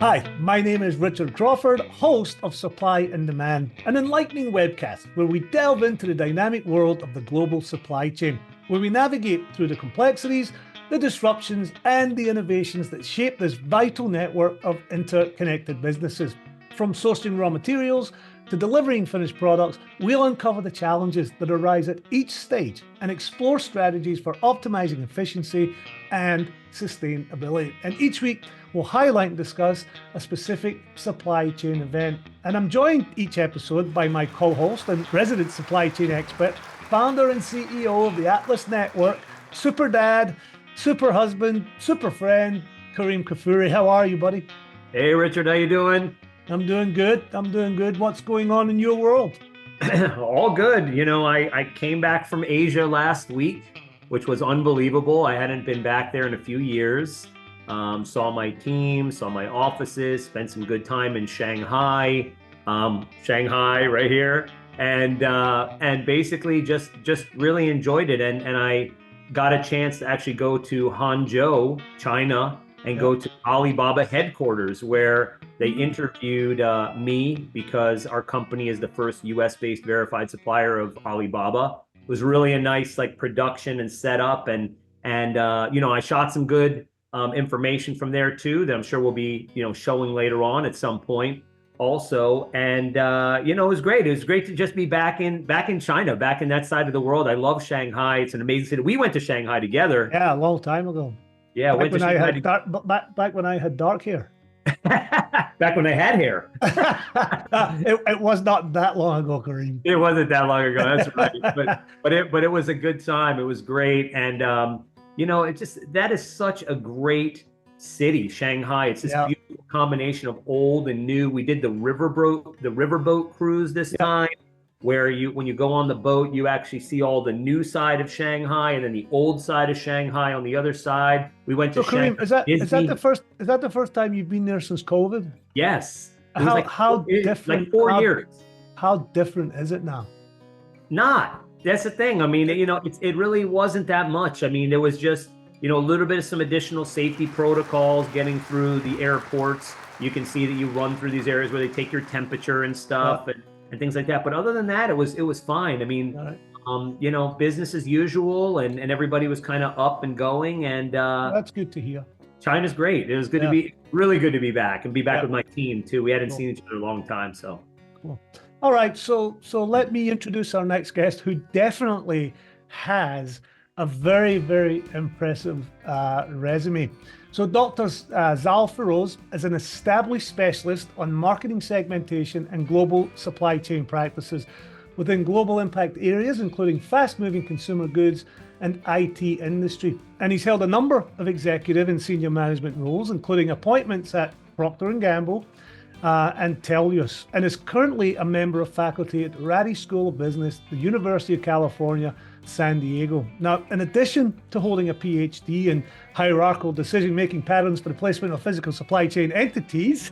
Hi, my name is Richard Crawford, host of Supply and Demand, an enlightening webcast where we delve into the dynamic world of the global supply chain, where we navigate through the complexities, the disruptions, and the innovations that shape this vital network of interconnected businesses. From sourcing raw materials to delivering finished products, we'll uncover the challenges that arise at each stage and explore strategies for optimizing efficiency and sustainability. And each week, we'll highlight and discuss a specific supply chain event. And I'm joined each episode by my co-host and resident supply chain expert, founder and CEO of the Atlas Network, super dad, super husband, super friend, Kareem Kafuri. How are you, buddy? Hey, Richard, how you doing? I'm doing good. What's going on in your world? All good. I came back from Asia last week, which was unbelievable. I hadn't been back there in a few years. Saw my team, saw my offices, spent some good time in Shanghai, right here, and basically just really enjoyed it. And I got a chance to actually go to Hangzhou, China, and go to Alibaba headquarters, where they interviewed me because our company is the first US-based verified supplier of Alibaba. It was really a nice production and setup, and I shot some good information from there too that I'm sure we'll be showing later on at some point also. And it was great. It was great to just be back in China, back in that side of the world. I love Shanghai. It's an amazing city. We went to Shanghai together. Yeah, a long time ago. Yeah, back when I had dark hair. Back when I had hair. It was not that long ago, Kareem. It wasn't that long ago. That's right. But it was a good time. It was great, and that is such a great city, Shanghai. It's this beautiful combination of old and new. We did the riverboat cruise this time, where when you go on the boat, you actually see all the new side of Shanghai and then the old side of Shanghai on the other side. We went to Kareem, Shanghai. is that the first time you've been there since COVID? Yes. How different? 4 years. How different is it now? Not. That's the thing. I mean, it really wasn't that much. I mean, there was just, a little bit of some additional safety protocols getting through the airports. You can see that you run through these areas where they take your temperature and stuff and things like that. But other than that, it was fine. I mean, business as usual, and everybody was kind of up and going. And that's good to hear. China's great. It was good to be really good to be back and be back with my team too. We hadn't seen each other in a long time, so. Cool. All right, so let me introduce our next guest, who definitely has a very, very impressive resume. So Dr. Zal Phiroz is an established specialist on marketing segmentation and global supply chain practices within global impact areas, including fast-moving consumer goods and IT industry. And he's held a number of executive and senior management roles, including appointments at Procter & Gamble, and Telus, and is currently a member of faculty at Rady School of Business, the University of California, San Diego. Now, in addition to holding a PhD in hierarchical decision-making patterns for the placement of physical supply chain entities,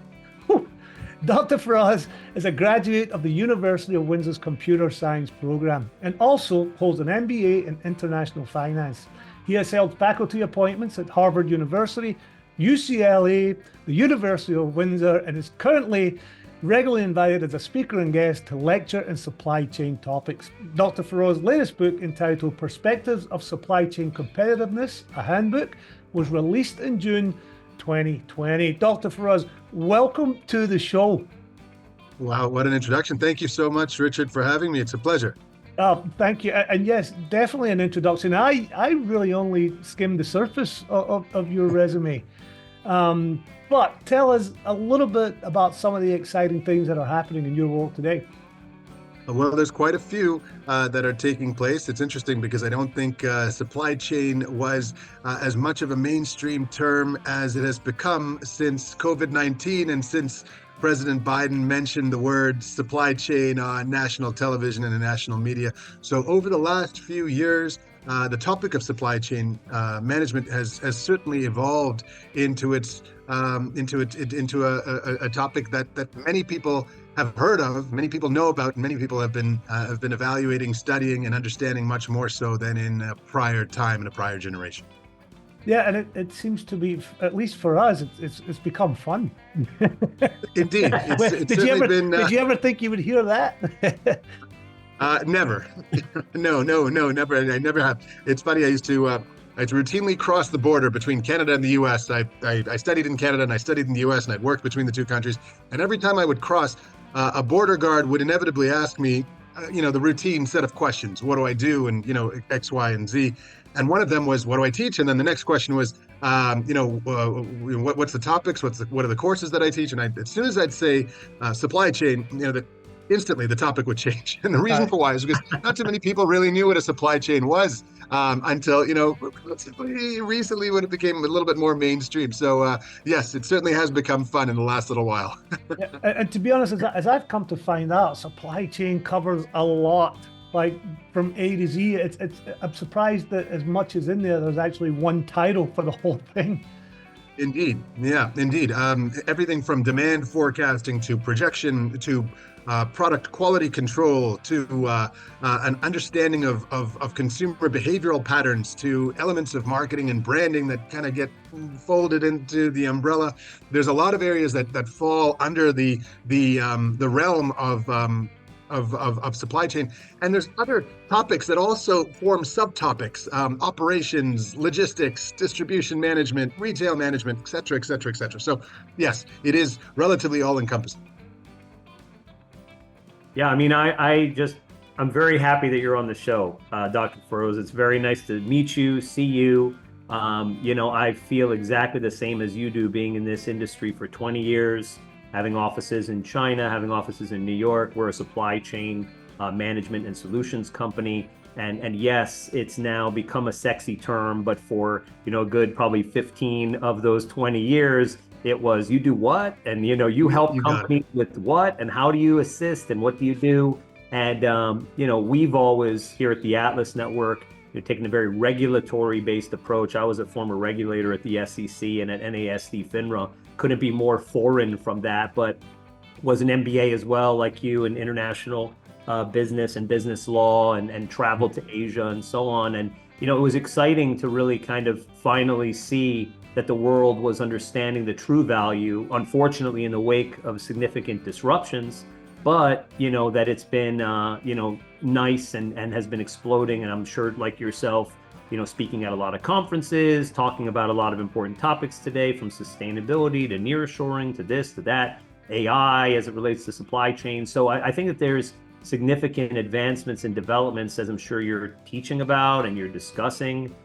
Dr. Phiroz is a graduate of the University of Windsor's Computer Science program and also holds an MBA in International Finance. He has held faculty appointments at Harvard University, UCLA, the University of Windsor, and is currently regularly invited as a speaker and guest to lecture in supply chain topics. Dr. Phiroz's latest book, entitled Perspectives of Supply Chain Competitiveness, a handbook, was released in June 2020. Dr. Phiroz, welcome to the show. Wow, what an introduction. Thank you so much, Richard, for having me. It's a pleasure. Thank you. And yes, definitely an introduction. I really only skimmed the surface of your resume. But tell us a little bit about some of the exciting things that are happening in your world today. Well, there's quite a few that are taking place. It's interesting because I don't think supply chain was as much of a mainstream term as it has become since COVID-19 and since President Biden mentioned the word supply chain on national television and in national media. So over the last few years, the topic of supply chain management has certainly evolved into a topic that many people have heard of, many people know about, and many people have been evaluating, studying, and understanding much more so than in a prior time, in a prior generation. Yeah, and it seems to be, at least for us, it's become fun. Indeed, Well, it's certainly been did you ever think you would hear that? never. No, never. I never have. It's funny. I used to routinely cross the border between Canada and the U.S. I studied in Canada and I studied in the U.S. and I'd worked between the two countries. And every time I would cross, a border guard would inevitably ask me, the routine set of questions. What do I do? And X, Y, and Z. And one of them was, what do I teach? And then the next question was, what's the topics? What are the courses that I teach? And as soon as I'd say supply chain, that instantly the topic would change. And the reason for why is because not too many people really knew what a supply chain was until, recently when it became a little bit more mainstream. So yes, it certainly has become fun in the last little while. Yeah, and to be honest, as I've come to find out, supply chain covers a lot, like from A to Z. I'm surprised that as much as in there, there's actually one title for the whole thing. Indeed. Yeah, indeed. Everything from demand forecasting to projection to product quality control to an understanding of consumer behavioral patterns to elements of marketing and branding that kind of get folded into the umbrella. There's a lot of areas that fall under the realm of supply chain. And there's other topics that also form subtopics, operations, logistics, distribution management, retail management, et cetera, et cetera, et cetera. So yes, it is relatively all encompassing. Yeah, I mean, I'm very happy that you're on the show, Dr. Phiroz. It's very nice to meet you, see you. I feel exactly the same as you do, being in this industry for 20 years, having offices in China, having offices in New York. We're a supply chain management and solutions company. And yes, it's now become a sexy term, but for, a good probably 15 of those 20 years, it was, you do what? And, you help companies with what? And how do you assist? And what do you do? And, we've always here at the Atlas Network, taken a very regulatory based approach. I was a former regulator at the SEC and at NASD FINRA. Couldn't be more foreign from that, but was an MBA as well, like you, in international business and business law, and traveled to Asia and so on. And, it was exciting to really kind of finally see that the world was understanding the true value, unfortunately, in the wake of significant disruptions, but, that it's been, nice and has been exploding. And I'm sure, like yourself, speaking at a lot of conferences, talking about a lot of important topics today, from sustainability to nearshoring to this to that, AI as it relates to supply chain. So I think that there's significant advancements and developments, as I'm sure you're teaching about and you're discussing.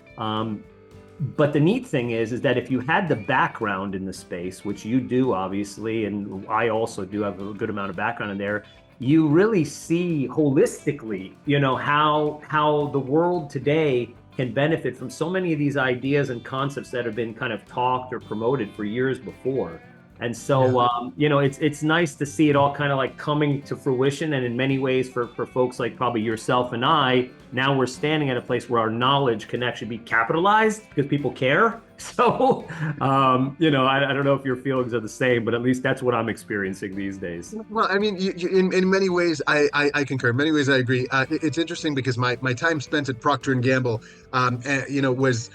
But the neat thing is that if you had the background in the space, which you do obviously, and I also do have a good amount of background in there, you really see holistically, how the world today can benefit from so many of these ideas and concepts that have been kind of talked or promoted for years before. And so, it's nice to see it all kind of like coming to fruition. And in many ways, for folks like probably yourself and I, now we're standing at a place where our knowledge can actually be capitalized because people care. So, I don't know if your feelings are the same, but at least that's what I'm experiencing these days. Well, I mean, in many ways, I concur. In many ways, I agree. It's interesting because my time spent at Procter and Gamble, was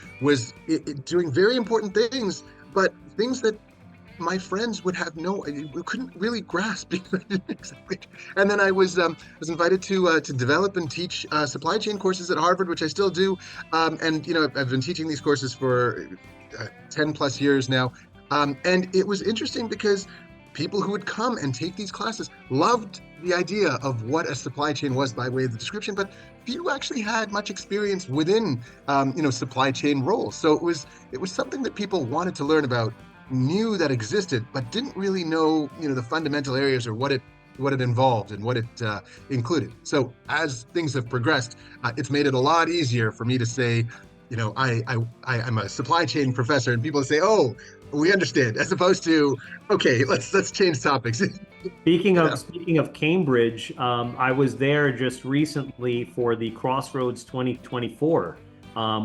doing very important things, but things that my friends would have couldn't really grasp. And then I was invited to develop and teach supply chain courses at Harvard, which I still do. And I've been teaching these courses for 10 plus years now. And it was interesting because people who would come and take these classes loved the idea of what a supply chain was by way of the description, but few actually had much experience within supply chain roles. So it was something that people wanted to learn about, knew that existed, but didn't really know, the fundamental areas or what it involved and what it included. So as things have progressed, it's made it a lot easier for me to say, I'm a supply chain professor, and people say, "Oh, we understand," as opposed to, "Okay, let's change topics." Speaking of Cambridge, I was there just recently for the Crossroads 2024,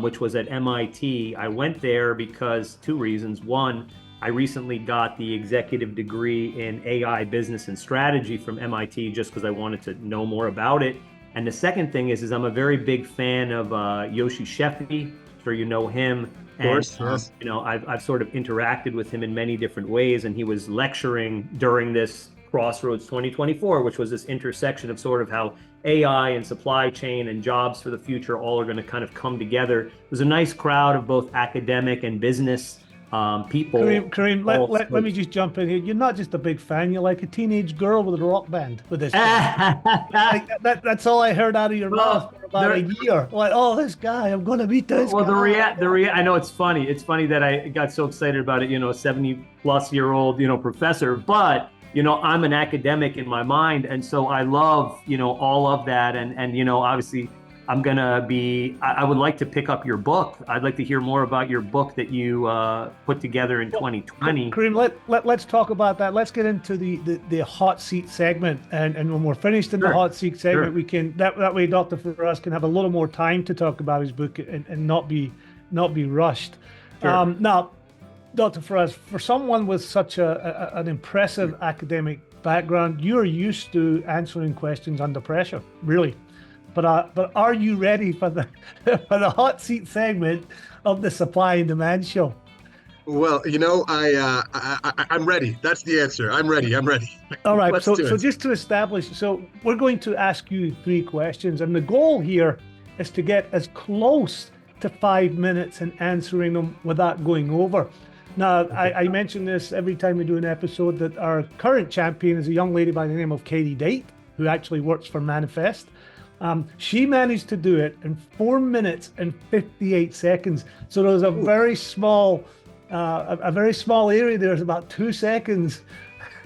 which was at MIT. I went there because two reasons. One, I recently got the executive degree in AI business and strategy from MIT just because I wanted to know more about it. And the second thing is I'm a very big fan of Yoshi Sheffi. I'm sure you know him. Of course, yes. I've sort of interacted with him in many different ways, and he was lecturing during this Crossroads 2024, which was this intersection of sort of how AI and supply chain and jobs for the future all are going to kind of come together. It was a nice crowd of both academic and business people. Kareem, let me just jump in here. You're not just a big fan; you're like a teenage girl with a rock band with this. That's all I heard out of your mouth for about a year. Like, oh, this guy, I'm going to meet this guy. I know it's funny. It's funny that I got so excited about it. 70-plus-year-old, professor, but. I'm an academic in my mind, and so I love, all of that, and obviously, I would like to pick up your book. I'd like to hear more about your book that you put together in 2020. Kareem, let's talk about that. Let's get into the hot seat segment, and when we're finished in the hot seat segment, we can that way Dr. Phiroz can have a little more time to talk about his book and not be rushed. Sure. Now, Dr. Phiroz, for someone with such an impressive academic background, you're used to answering questions under pressure, really. But are you ready for the hot seat segment of the supply and demand show? Well, I'm ready. That's the answer. I'm ready. All right. So just to establish, so we're going to ask you 3 questions, and the goal here is to get as close to 5 minutes in answering them without going over. Now, I mention this every time we do an episode that our current champion is a young lady by the name of Katie Date, who actually works for Manifest. She managed to do it in 4 minutes and 58 seconds. So there's a very small area. There's about 2 seconds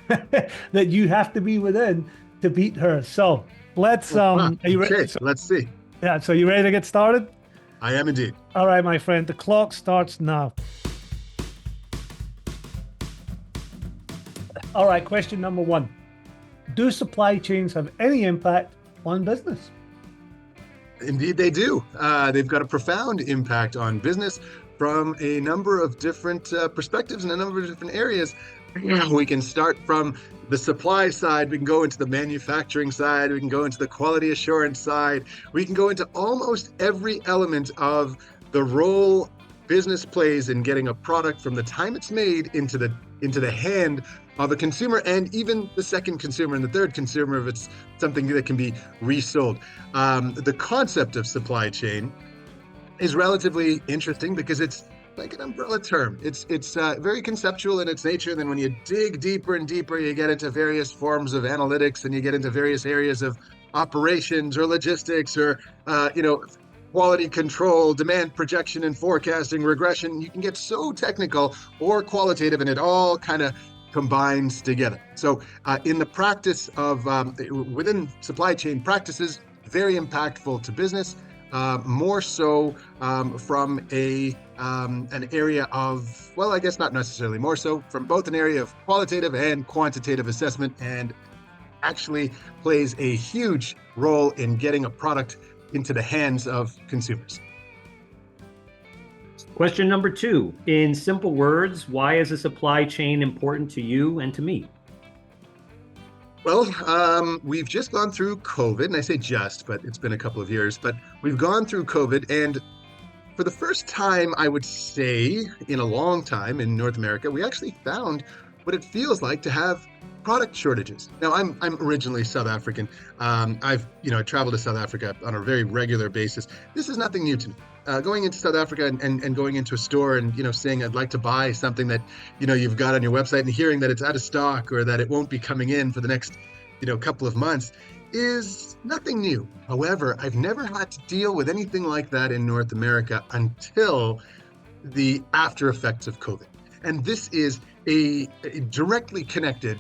that you have to be within to beat her. So let's. Are you ready? Okay, let's see. Yeah. So you ready to get started? I am indeed. All right, my friend. The clock starts now. All right, question number 1. Do supply chains have any impact on business? Indeed, they do. They've got a profound impact on business from a number of different perspectives and a number of different areas. We can start from the supply side, we can go into the manufacturing side, we can go into the quality assurance side, we can go into almost every element of the role business plays in getting a product from the time it's made into the hand of a consumer, and even the second consumer and the third consumer if it's something that can be resold. The concept of supply chain is relatively interesting because it's like an umbrella term. It's very conceptual in its nature. And then when you dig deeper and deeper, you get into various forms of analytics, and you get into various areas of operations or logistics or quality control, demand projection and forecasting, regression. You can get so technical or qualitative, and it all kind of combines together. So in the practice of within supply chain practices, very impactful to business, more so from an area of, well, I guess not necessarily more so, from both an area of qualitative and quantitative assessment, and actually plays a huge role in getting a product into the hands of consumers. Question number 2, in simple words, why is a supply chain important to you and to me? Well, we've just gone through COVID, and I say just, but it's been a couple of years, but we've gone through COVID, and for the first time, I would say, in a long time in North America, we actually found what it feels like to have product shortages. Now, I'm originally South African. I've traveled to South Africa on a very regular basis. This is nothing new to me. Going into South Africa and going into a store and saying I'd like to buy something that you've got on your website and hearing that it's out of stock or that it won't be coming in for the next couple of months is nothing new. However, I've never had to deal with anything like that in North America until the after effects of COVID. And this is directly connected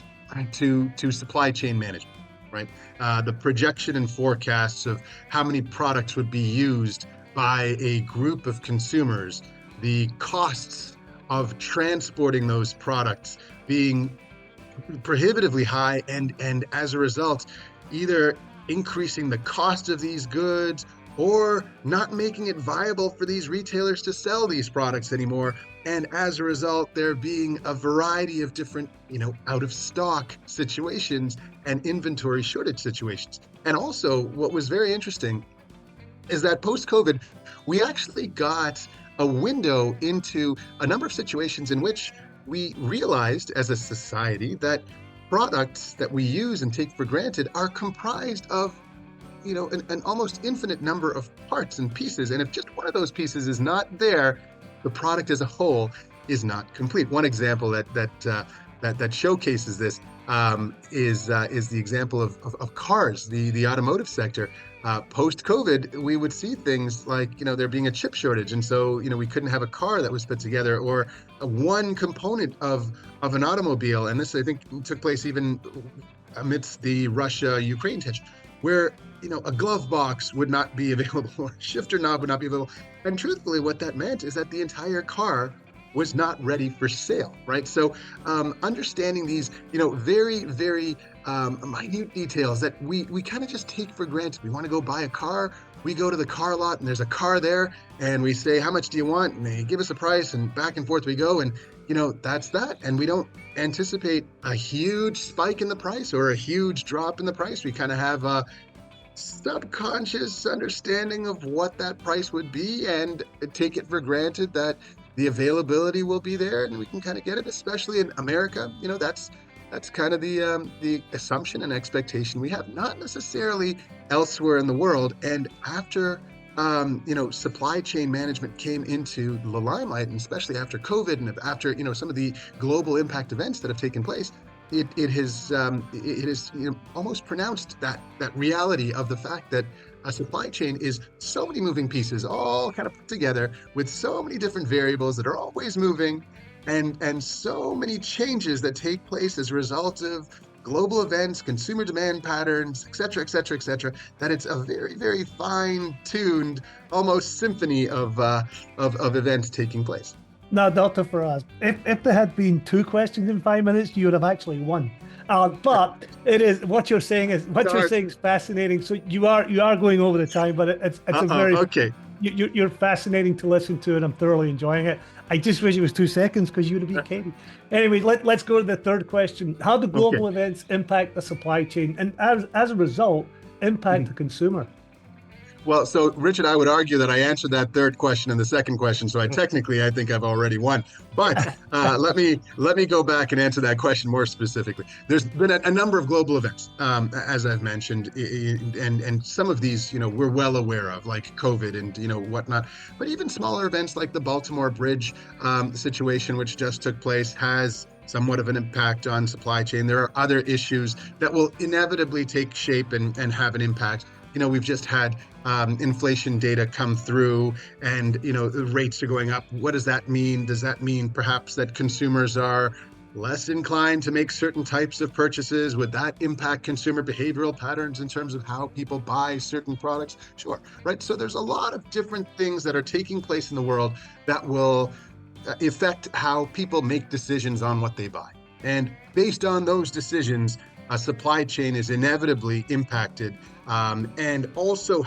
to supply chain management, right? The projection and forecasts of how many products would be used by a group of consumers, the costs of transporting those products being prohibitively high, and as a result, either increasing the cost of these goods or not making it viable for these retailers to sell these products anymore. And as a result, there being a variety of different, out of stock situations and inventory shortage situations. And also what was very interesting is that post-COVID, we actually got a window into a number of situations in which we realized as a society that products that we use and take for granted are comprised of an almost infinite number of parts and pieces. And if just one of those pieces is not there, the product as a whole is not complete. One example that showcases this is the example of cars, the automotive sector. Post-COVID, we would see things like, there being a chip shortage. And so, we couldn't have a car that was put together, or one component of an automobile. And this, I think, took place even amidst the Russia-Ukraine tension, where, a glove box would not be available, or a shifter knob would not be available. And truthfully, what that meant is that the entire car was not ready for sale, right? So understanding these, very, very minute details that we kind of just take for granted. We want to go buy a car. We go to the car lot and there's a car there, and we say, how much do you want? And they give us a price, and back and forth we go. And, that's that. And we don't anticipate a huge spike in the price or a huge drop in the price. We kind of have a subconscious understanding of what that price would be, and take it for granted that the availability will be there and we can kind of get it, especially in America. That's kind of the assumption and expectation we have, not necessarily elsewhere in the world. And after supply chain management came into the limelight, and especially after COVID and after some of the global impact events that have taken place, it has almost pronounced that reality of the fact that a supply chain is so many moving pieces, all kind of put together with so many different variables that are always moving, and so many changes that take place as a result of global events, consumer demand patterns, et cetera, et cetera, et cetera, that it's a very, very fine-tuned, almost symphony of events taking place. Now, Dr. Phiroz, if there had been 2 questions in 5 minutes, you would have actually won. But it is what you're saying is fascinating. So you are going over the time, but it's a very okay. You're fascinating to listen to, and I'm thoroughly enjoying it. I just wish it was 2 seconds because you'd have been kidding. Anyway, let's go to the third question. How do global events impact the supply chain, and as a result, impact the consumer? Well, so Richard, I would argue that I answered that third question and the second question, so I think I've already won. But let me go back and answer that question more specifically. There's been a number of global events, as I've mentioned, and some of these, we're well aware of, like COVID and whatnot. But even smaller events like the Baltimore Bridge situation, which just took place, has somewhat of an impact on supply chain. There are other issues that will inevitably take shape and have an impact. We've just had inflation data come through, and the rates are going up. What does that mean? Does that mean perhaps that consumers are less inclined to make certain types of purchases? Would that impact consumer behavioral patterns in terms of how people buy certain products? Sure, right? So there's a lot of different things that are taking place in the world that will affect how people make decisions on what they buy. And based on those decisions, a supply chain is inevitably impacted, and also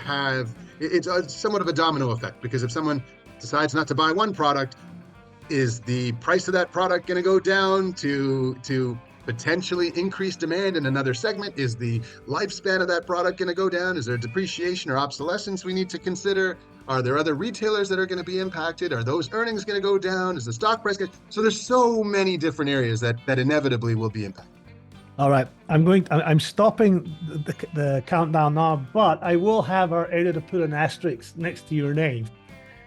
it's somewhat of a domino effect, because if someone decides not to buy one product, is the price of that product going to go down to potentially increase demand in another segment? Is the lifespan of that product going to go down? Is there depreciation or obsolescence we need to consider? Are there other retailers that are going to be impacted? Are those earnings going to go down? Is the stock price so there's so many different areas that inevitably will be impacted. All right, I'm stopping the countdown now, but I will have our editor put an asterisk next to your name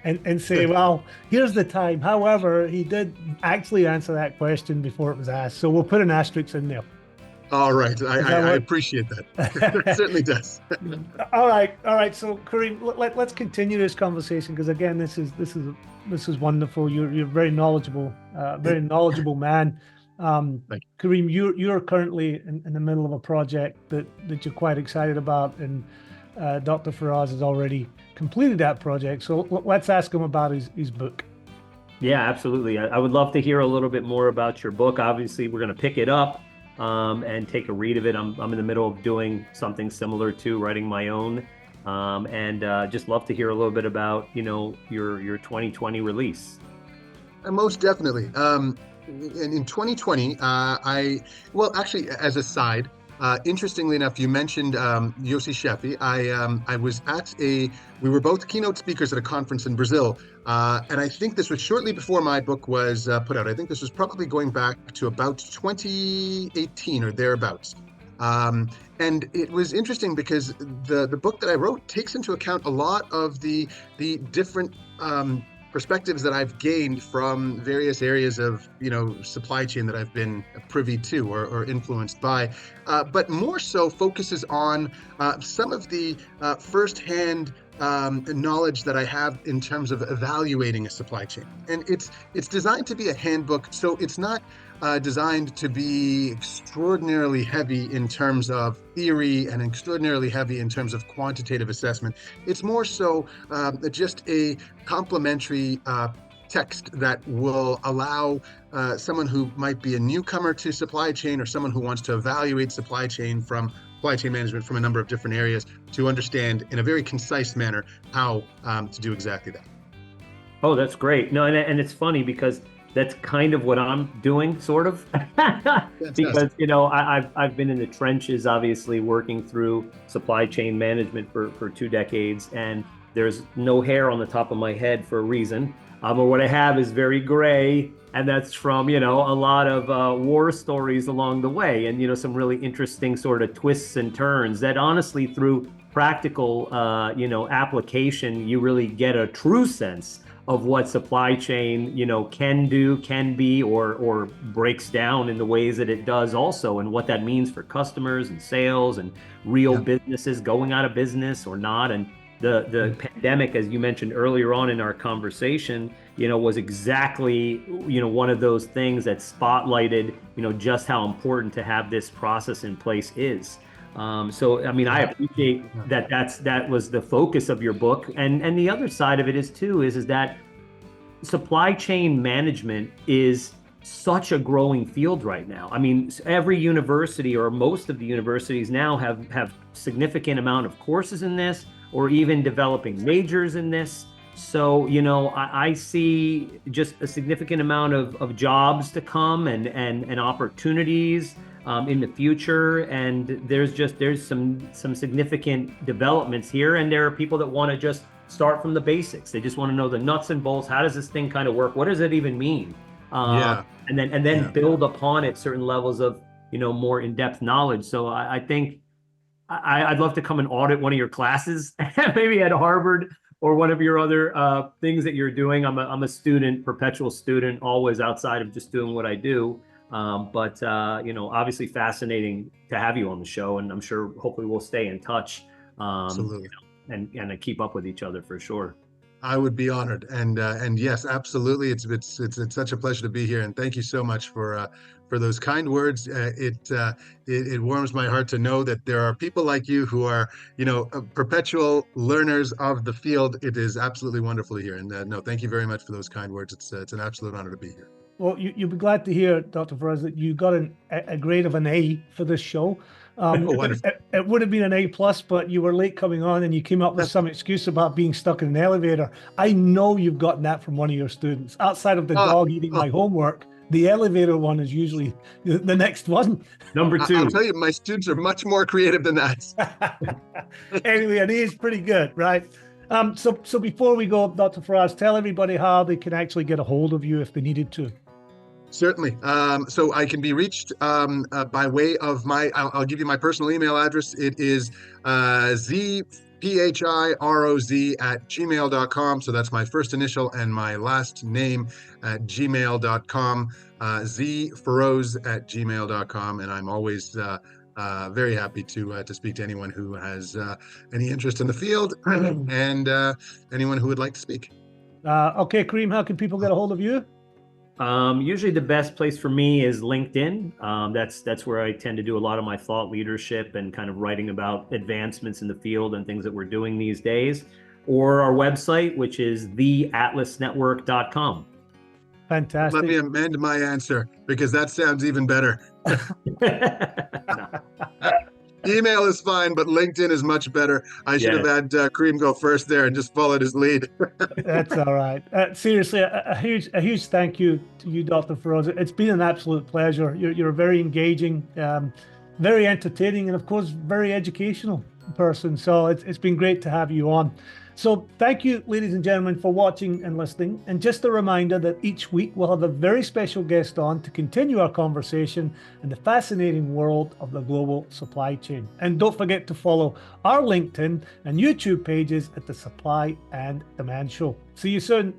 and say, well, here's the time. However, he did actually answer that question before it was asked. So we'll put an asterisk in there. All right, I appreciate that. It certainly does. All right. So Kareem, let's continue this conversation, because again, this is wonderful. You're very knowledgeable man. Kareem, you're currently in the middle of a project that you're quite excited about, and Dr. Phiroz has already completed that project. So let's ask him about his book. Yeah, absolutely. I would love to hear a little bit more about your book. Obviously, we're going to pick it up and take a read of it. I'm in the middle of doing something similar to writing my own, and just love to hear a little bit about your 2020 release. Most definitely. In 2020, actually, as a side, Interestingly enough, you mentioned Yossi Sheffi. We were both keynote speakers at a conference in Brazil. And I think this was shortly before my book was put out. I think this was probably going back to about 2018 or thereabouts. And it was interesting because the book that I wrote takes into account a lot of the different perspectives that I've gained from various areas of supply chain that I've been privy to or influenced by, but more so focuses on some of the firsthand knowledge that I have in terms of evaluating a supply chain. And it's designed to be a handbook, so it's not designed to be extraordinarily heavy in terms of theory and extraordinarily heavy in terms of quantitative assessment. It's more so just a complementary text that will allow someone who might be a newcomer to supply chain or someone who wants to evaluate supply chain management from a number of different areas to understand in a very concise manner how to do exactly that. Oh, that's great. No, and it's funny because that's kind of what I'm doing, sort of. Because I've been in the trenches, obviously working through supply chain management for 2 decades, and there's no hair on the top of my head for a reason. Or what I have is very gray, and that's from a lot of war stories along the way, and some really interesting sort of twists and turns that honestly, through practical application, you really get a true sense of what supply chain can be, or breaks down in the ways that it does also, and what that means for customers and sales and real businesses going out of business or not. And the pandemic, as you mentioned earlier on in our conversation, was exactly one of those things that spotlighted just how important to have this process in place is. So I mean, I appreciate that was the focus of your book, and the other side of it is that supply chain management is such a growing field right now. I mean, every university or most of the universities now have significant amount of courses in this, or even developing majors in this. So I see just a significant amount of jobs to come and opportunities in the future, and there's some significant developments here, and there are people that want to just start from the basics. They just want to know the nuts and bolts. How does this thing kind of work? What does it even mean? And then build upon it certain levels of more in-depth knowledge. So I think I'd love to come and audit one of your classes, maybe at Harvard or one of your other things that you're doing. I'm a student, perpetual student, always outside of just doing what I do. But obviously fascinating to have you on the show, and I'm sure hopefully we'll stay in touch. Absolutely. And keep up with each other for sure. I would be honored, and yes, absolutely. It's such a pleasure to be here, and thank you so much for those kind words. It warms my heart to know that there are people like you who are perpetual learners of the field. It is absolutely wonderful to hear, and no, thank you very much for those kind words. It's an absolute honor to be here. Well, you'll be glad to hear, Dr. Phiroz, that you got a grade of an A for this show. It would have been an A+, but you were late coming on and you came up with some excuse about being stuck in an elevator. I know you've gotten that from one of your students. Outside of the dog eating my homework, the elevator one is usually the next one. Number 2. I'll tell you, my students are much more creative than that. Anyway, an A is pretty good, right? So before we go, Dr. Phiroz, tell everybody how they can actually get a hold of you if they needed to. Certainly. So I can be reached by way of I'll give you my personal email address. It is zphiroz@gmail.com. So that's my first initial and my last name at gmail.com, zphiroz@gmail.com. And I'm always very happy to speak to anyone who has any interest in the field and anyone who would like to speak. Okay, Kareem, how can people get a hold of you? Usually the best place for me is LinkedIn. That's where I tend to do a lot of my thought leadership and kind of writing about advancements in the field and things that we're doing these days, or our website, which is theatlasnetwork.com. Fantastic. Let me amend my answer because that sounds even better. Email is fine, but LinkedIn is much better. I should have had Kareem go first there and just followed his lead. That's all right. Seriously, a huge thank you to you, Dr. Phiroz. It's been an absolute pleasure. You're very engaging. very entertaining, and of course, very educational person. So it's been great to have you on. So thank you, ladies and gentlemen, for watching and listening. And just a reminder that each week we'll have a very special guest on to continue our conversation in the fascinating world of the global supply chain. And don't forget to follow our LinkedIn and YouTube pages at the Supply and Demand Show. See you soon.